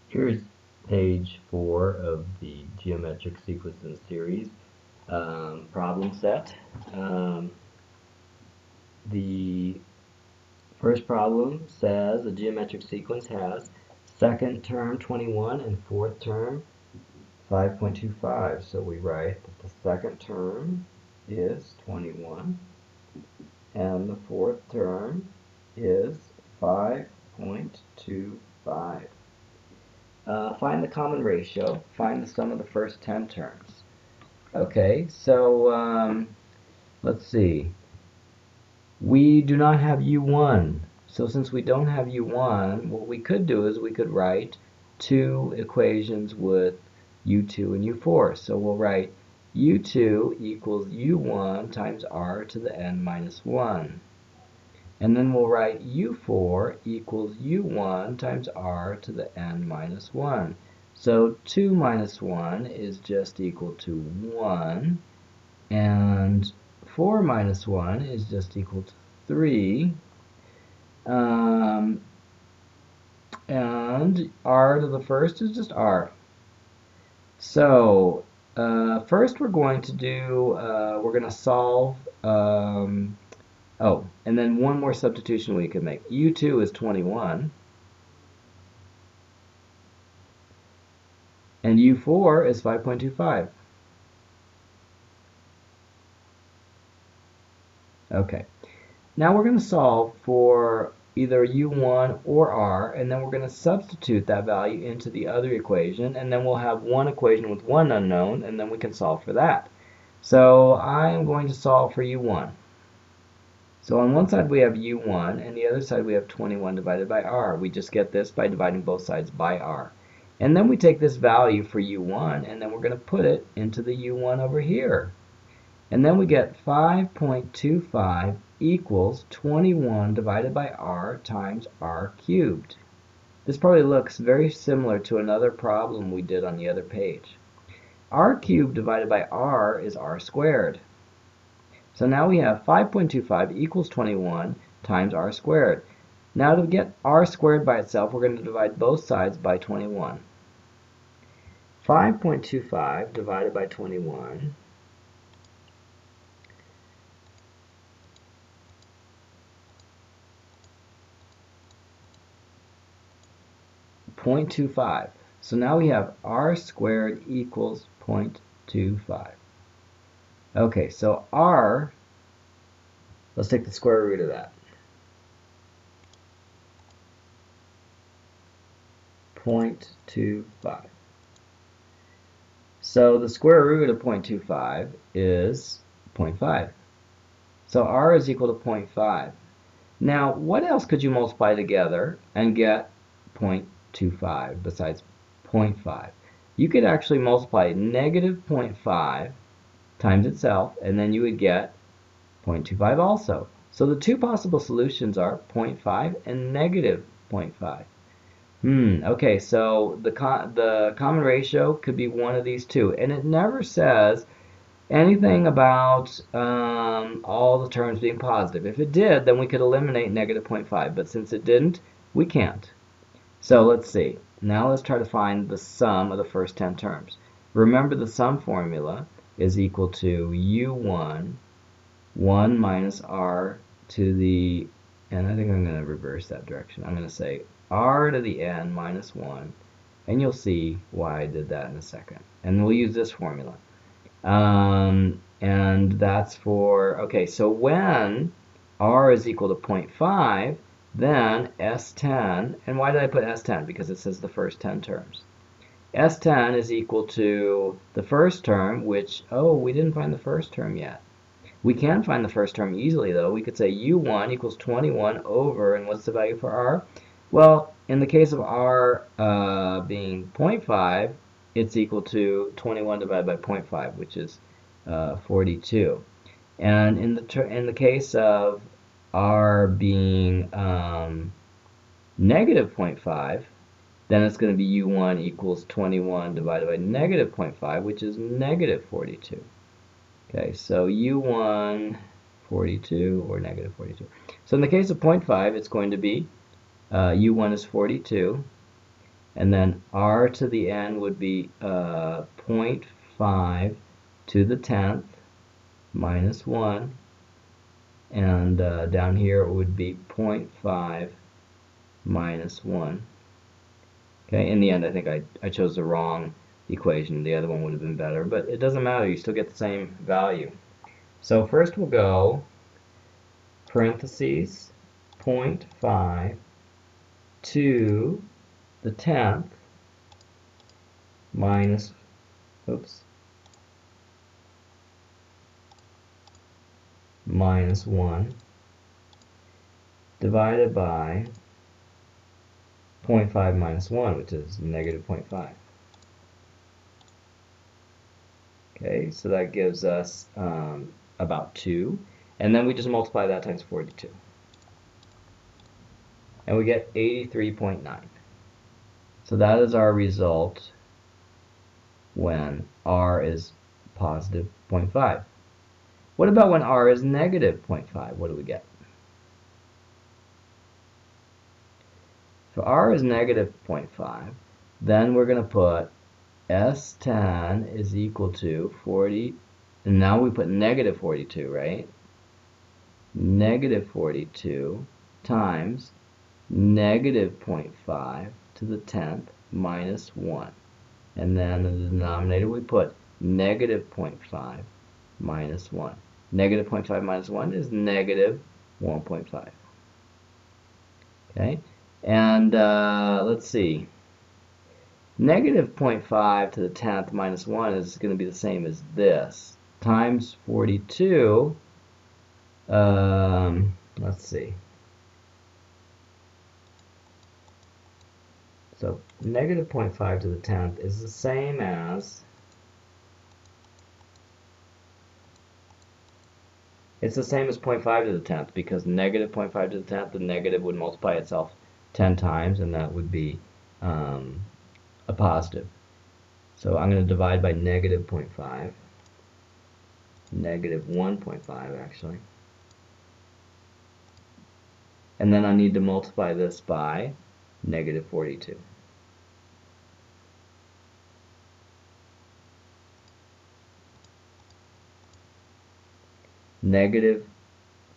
Here's page 4 of the geometric sequences series problem set. The first problem says a geometric sequence has second term 21 and fourth term 5.25. So we write that the second term is 21 and the fourth term is 5.25. Find the common ratio. Find the sum of the first 10 terms. Okay, so let's see. We do not have u1. So since we don't have u1, what we could do is we could write two equations with u2 and u4. So we'll write u2 equals u1 times r to the n minus 1. And then we'll write u4 equals u1 times r to the n minus 1. So 2 minus 1 is just equal to 1, and 4 minus 1 is just equal to 3, and r to the first is just r. So first we're going to solve, oh, and then one more substitution we can make. u2 is 21, and u4 is 5.25. Okay, now we're going to solve for either u1 or r, and then we're going to substitute that value into the other equation, and then we'll have one equation with one unknown, and then we can solve for that. So I'm going to solve for u1. So on one side we have u1, and the other side we have 21 divided by r. We just get this by dividing both sides by r. And then we take this value for u1, and then we're going to put it into the u1 over here. And then we get 5.25 equals 21 divided by r times r cubed. This probably looks very similar to another problem we did on the other page. R cubed divided by r is r squared. So now we have 5.25 equals 21 times r squared. Now to get r squared by itself, we're going to divide both sides by 21. 5.25 divided by 21 0.25. So now we have r squared equals 0.25. Okay, so r, let's take the square root of that. 0.25. So the square root of 0.25 is 0.5. So r is equal to 0.5. Now, what else could you multiply together and get 0.25 besides 0.5? You could actually multiply negative 0.5 times itself, and then you would get 0.25 also. So the two possible solutions are 0.5 and negative 0.5. Okay, so the common ratio could be one of these two, and it never says anything about all the terms being positive. If it did, then we could eliminate negative 0.5, but since it didn't, we can't. So let's see. Now let's try to find the sum of the first 10 terms. Remember, the sum formula is equal to u1, 1 minus r to the, and I think I'm going to reverse that direction. I'm going to say r to the n minus 1, and you'll see why I did that in a second. And we'll use this formula. And that's for, okay, so when r is equal to 0.5, then S10, and why did I put S10? Because it says the first 10 terms. S10 is equal to the first term, which, oh, we didn't find the first term yet. We can find the first term easily, though. We could say u1 equals 21 over, and what's the value for r? Well, in the case of r being 0.5, it's equal to 21 divided by 0.5, which is 42. And in the case of r being negative 0.5, then it's going to be u1 equals 21 divided by negative 0.5, which is negative 42. Okay, so u1 42 or negative 42. So in the case of 0.5, it's going to be u1 is 42, And then r to the n would be 0.5 to the 10th minus 1. And down here it would be 0.5 minus 1. Okay, in the end I think I chose the wrong equation. The other one would have been better, but it doesn't matter. You still get the same value. So first we'll go parentheses 0.5 to the 10th minus, minus 1 divided by 0.5 minus 1, which is negative 0.5. Okay, so that gives us about 2. And then we just multiply that times 42. And we get 83.9. So that is our result when r is positive 0.5. What about when r is negative 0.5? What do we get? If r is negative 0.5, then we're going to put S10 is equal to 40, and now we put negative 42, right? Negative 42 times negative 0.5 to the 10th minus 1. And then in the denominator we put negative 0.5 minus 1. Negative 0.5 minus 1 is negative 1.5. Okay, and let's see. Negative 0.5 to the 10th minus 1 is going to be the same as this. Times 42, let's see. So negative 0.5 to the 10th is the same as, it's the same as 0.5 to the 10th, because negative 0.5 to the 10th, the negative would multiply itself 10 times, and that would be a positive. So I'm going to divide by negative 0.5, negative 1.5 actually. And then I need to multiply this by negative 42. Negative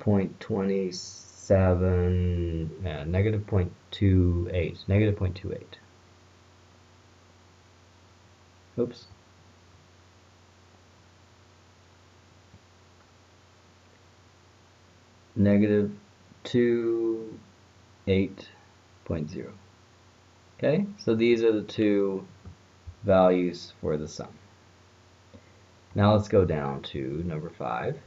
0.27, negative 0.28, negative 0.28. Oops. Negative 28.0. Okay, so these are the two values for the sum. Now let's go down to number 5.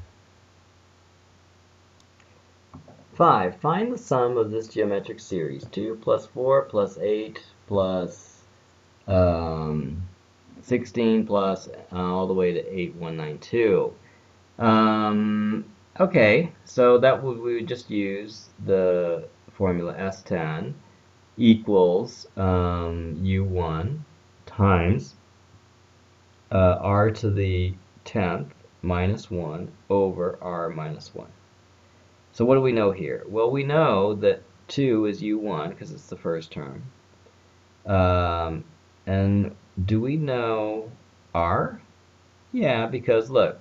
5. Find the sum of this geometric series. 2 plus 4 plus 8 plus 16 plus all the way to 8192. Okay, so that we would just use the formula S10 equals U1 times R to the 10th minus 1 over R minus 1. So what do we know here? Well, we know that 2 is U1 because it's the first term. And do we know R? Yeah, because look,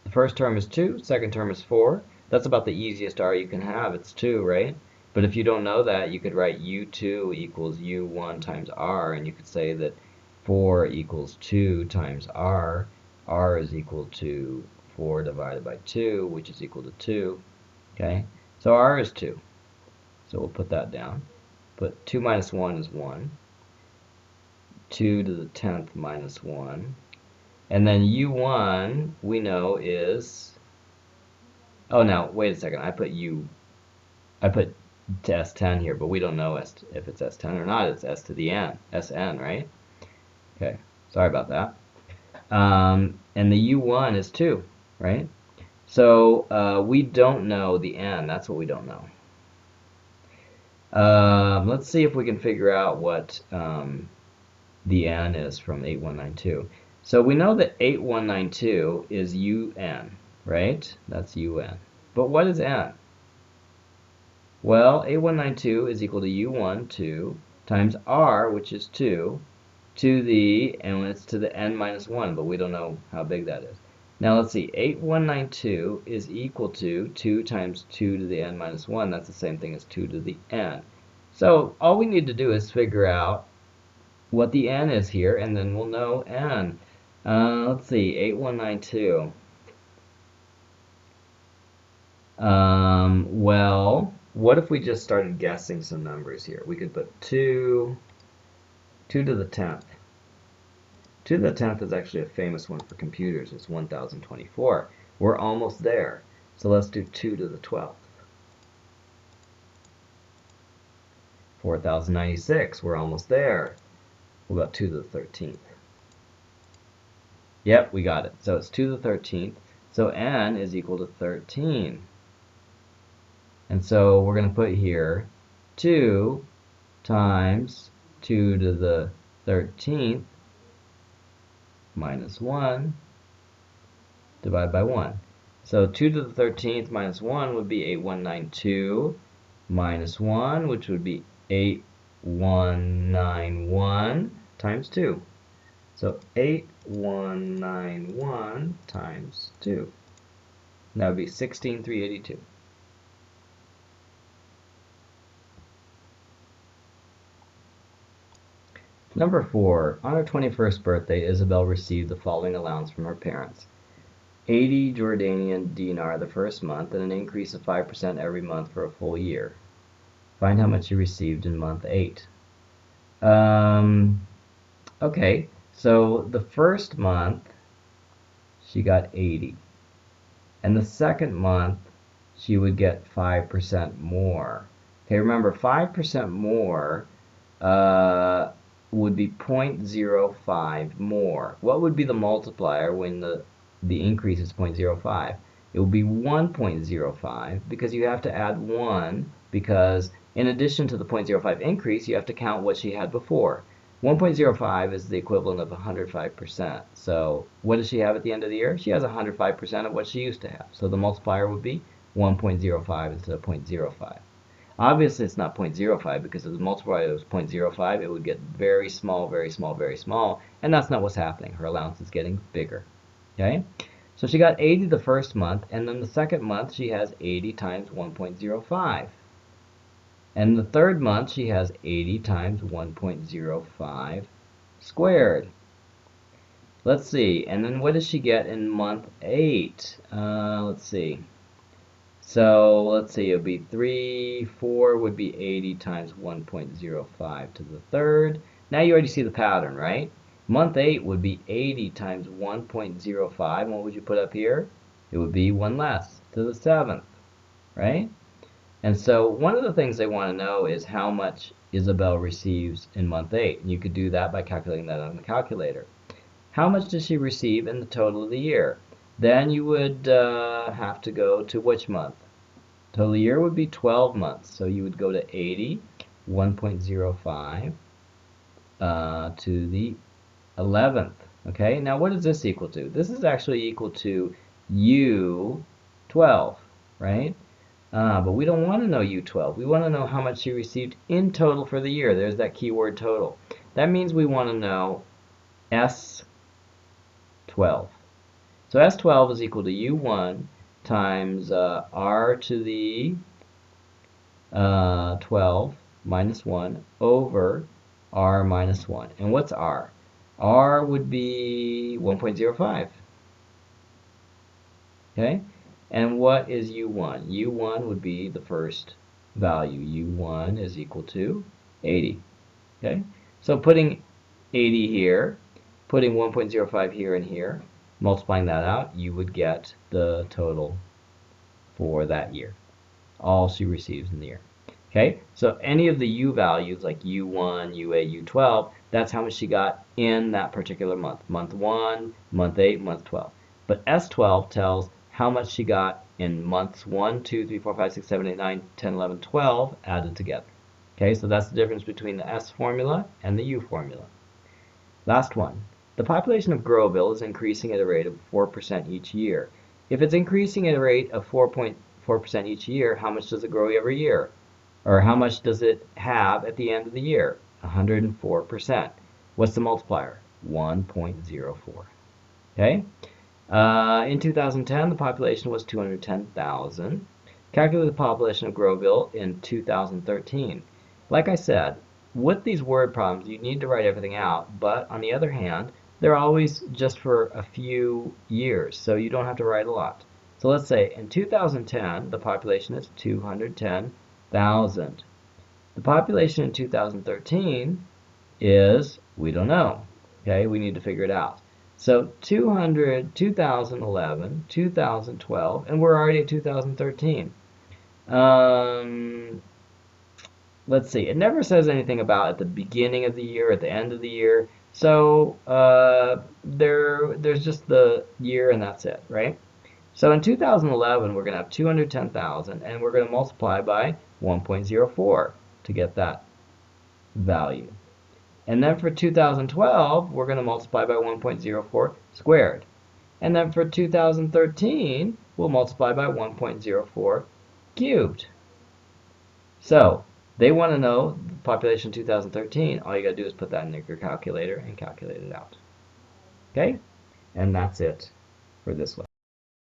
the first term is 2, second term is 4. That's about the easiest R you can have. It's 2, right? But if you don't know that, you could write U2 equals U1 times R, and you could say that 4 equals 2 times R. R is equal to 4 divided by 2, which is equal to 2. Okay, so R is 2. So we'll put that down. But 2 minus 1 is 1. 2 to the 10th minus 1. And then U1, we know is, oh, now, wait a second, I put S10 here, but we don't know if it's S10 or not. It's S to the N, Sn, right? Okay, sorry about that. And the U1 is 2, right? So we don't know the N, that's what we don't know. Let's see if we can figure out what the N is from 8192. So we know that 8192 is UN, right? That's UN. But what is N? Well, 8192 is equal to U1, 2, times r, which is 2, to the, and it's to the n minus 1, but we don't know how big that is. Now let's see, 8192 is equal to 2 times 2 to the n minus 1. That's the same thing as 2 to the n. So all we need to do is figure out what the n is here, and then we'll know n. Let's see, 8192. Well, what if we just started guessing some numbers here? We could put 2 to the 10th. 2 to the 10th is actually a famous one for computers. It's 1024. We're almost there. So let's do 2 to the 12th. 4096. We're almost there. What about 2 to the 13th? Yep, we got it. So it's 2 to the 13th. So n is equal to 13. And so we're going to put here 2 times 2 to the 13th minus 1 divided by 1. So 2 to the 13th minus 1 would be 8192 minus 1, which would be 8191 times 2. So 8191 times 2. That would be 16382. Number 4. On her 21st birthday, Isabel received the following allowance from her parents. 80 Jordanian dinar the first month and an increase of 5% every month for a full year. Find how much she received in month 8. Okay, so the first month she got 80. And the second month she would get 5% more. Okay, remember 5% more would be 0.05 more. What would be the multiplier when the increase is 0.05? It would be 1.05 because you have to add 1 because in addition to the 0.05 increase, you have to count what she had before. 1.05 is the equivalent of 105%. So what does she have at the end of the year? She has 105% of what she used to have. So the multiplier would be 1.05 instead of 0.05. Obviously, it's not 0.05 because if the multiplier was 0.05, it would get very small, very small, very small, and that's not what's happening. Her allowance is getting bigger. Okay? So she got 80 the first month, and then the second month she has 80 times 1.05. And the third month she has 80 times 1.05 squared. Let's see, and then what does she get in month 8? Let's see. So let's see, it would be 4 would be 80 times 1.05 to the third. Now you already see the pattern, right? Month 8 would be 80 times 1.05. And what would you put up here? It would be 1 less to the 7th, right? And so one of the things they want to know is how much Isabel receives in month 8. And you could do that by calculating that on the calculator. How much does she receive in the total of the year? Then you would have to go to which month? Total year would be 12 months. So you would go to 80, 1.05 to the 11th. Okay, now what is this equal to? This is actually equal to U12, right? But we don't want to know U12. We want to know how much she received in total for the year. There's that keyword total. That means we want to know S12. So S12 is equal to U1 times R to the 12 minus 1 over R minus 1. And what's R? R would be 1.05. Okay? And what is U1? U1 would be the first value. U1 is equal to 80. Okay? So putting 80 here, putting 1.05 here and here, multiplying that out, you would get the total for that year. All she receives in the year. Okay? So any of the U values like U1, UA, U12, that's how much she got in that particular month. Month 1, month 8, month 12. But S12 tells how much she got in months 1, 2, 3, 4, 5, 6, 7, 8, 9, 10, 11, 12 added together. Okay, so that's the difference between the S formula and the U formula. Last one. The population of Groville is increasing at a rate of 4% each year. If it's increasing at a rate of 4.4% each year, how much does it grow every year? Or how much does it have at the end of the year? 104%. What's the multiplier? 1.04. Okay? In 2010, the population was 210,000. Calculate the population of Groveville in 2013. Like I said, with these word problems, you need to write everything out, but on the other hand, they're always just for a few years, so you don't have to write a lot. So let's say in 2010, the population is 210,000. The population in 2013 is, we don't know. Okay, we need to figure it out. So 200, 2011, 2012, and we're already at 2013. Let's see. It never says anything about at the beginning of the year, at the end of the year. So there's just the year and that's it, right? So in 2011, we're going to have 210,000, and we're going to multiply by 1.04 to get that value. And then for 2012, we're going to multiply by 1.04 squared. And then for 2013, we'll multiply by 1.04 cubed. So they want to know the population 2013. All you got to do is put that in your calculator and calculate it out. Okay? And that's it for this lesson.